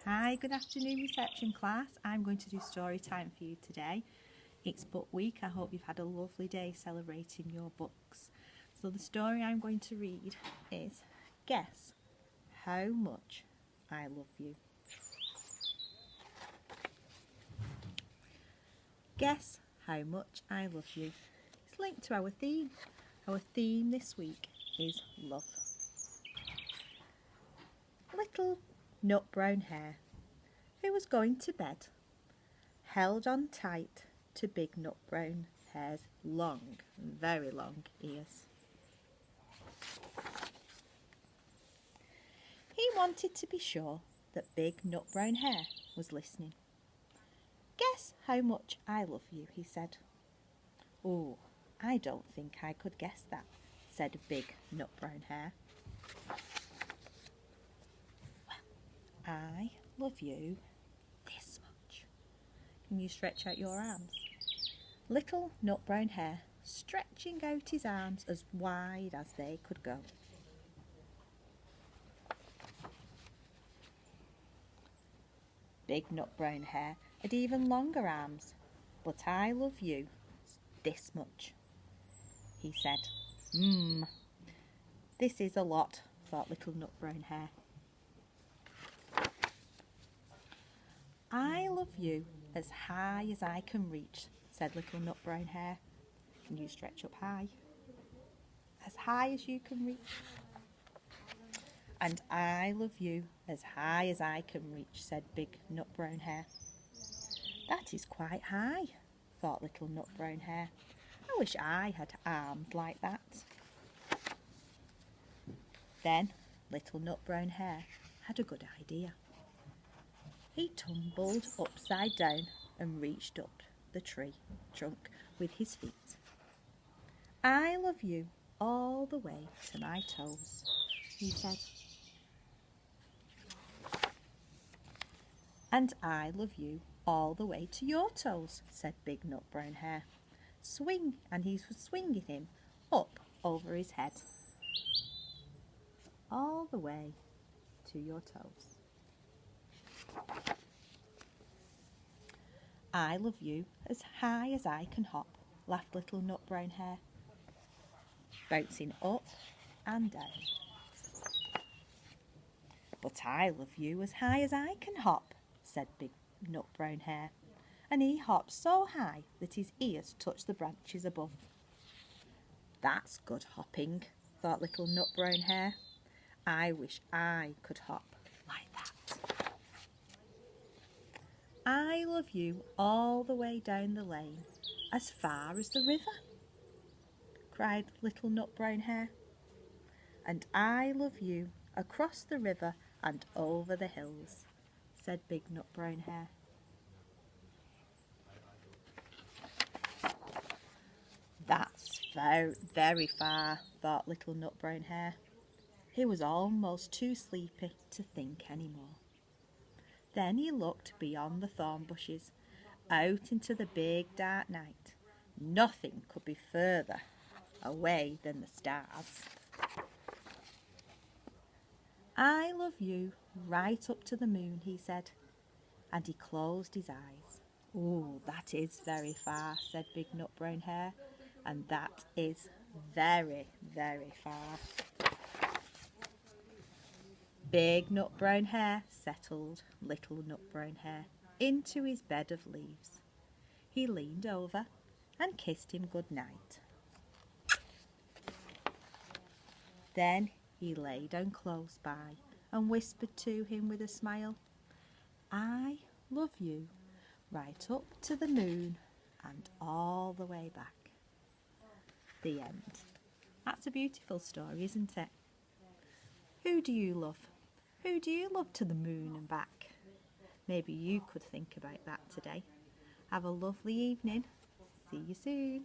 Hi, good afternoon reception class. I'm going to do story time for you today. It's book week. I hope you've had a lovely day celebrating your books. So the story I'm going to read is Guess How Much I Love You. Guess How Much I Love You. It's linked to our theme. Our theme this week is love. Little nut brown hare, who was going to bed, held on tight to big nut brown hare's long, very long ears. He wanted to be sure that big nut brown hare was listening. Guess how much I love you, he said. Oh, I don't think I could guess that, said big nut brown hare. Well, I love you this much. Can you stretch out your arms? Little nut brown hare stretching out his arms as wide as they could go. Big nut brown hare had even longer arms. But I love you this much, he said. This is a lot, thought little nut brown hare. I love you as high as I can reach, said little nut brown hare. Can you stretch up high? As high as you can reach. And I love you as high as I can reach, said big nut brown hare. That is quite high, thought little nut brown hare. I wish I had arms like that. Then little nut brown hare had a good idea. He tumbled upside down and reached up the tree trunk with his feet. I love you all the way to my toes, he said. And I love you all the way to your toes, said big nut brown hare. Swing, and he was swinging him up over his head. All the way to your toes. I love you as high as I can hop, laughed little nut brown hare, bouncing up and down. But I love you as high as I can hop, said big nut brown hare, and he hopped so high that his ears touched the branches above. That's good hopping, thought little nut brown hare. I wish I could hop like that. I love you all the way down the lane, as far as the river, cried little nut brown hare. And I love you across the river and over the hills, said big nut brown hare. That's very far, thought little nut brown hare. He was almost too sleepy to think any more. Then he looked beyond the thorn bushes, out into the big dark night. Nothing could be further away than the stars. I love you right up to the moon, he said, and he closed his eyes. Oh, that is very far, said big nut brown hare, and that is very far. Big nut brown hare settled little nut brown hare into his bed of leaves. He leaned over and kissed him good night. Then he lay down close by and whispered to him with a smile, I love you right up to the moon and all the way back. The end. That's a beautiful story, isn't it? Who do you love? Who do you love to the moon and back? Maybe you could think about that today. Have a lovely evening. See you soon.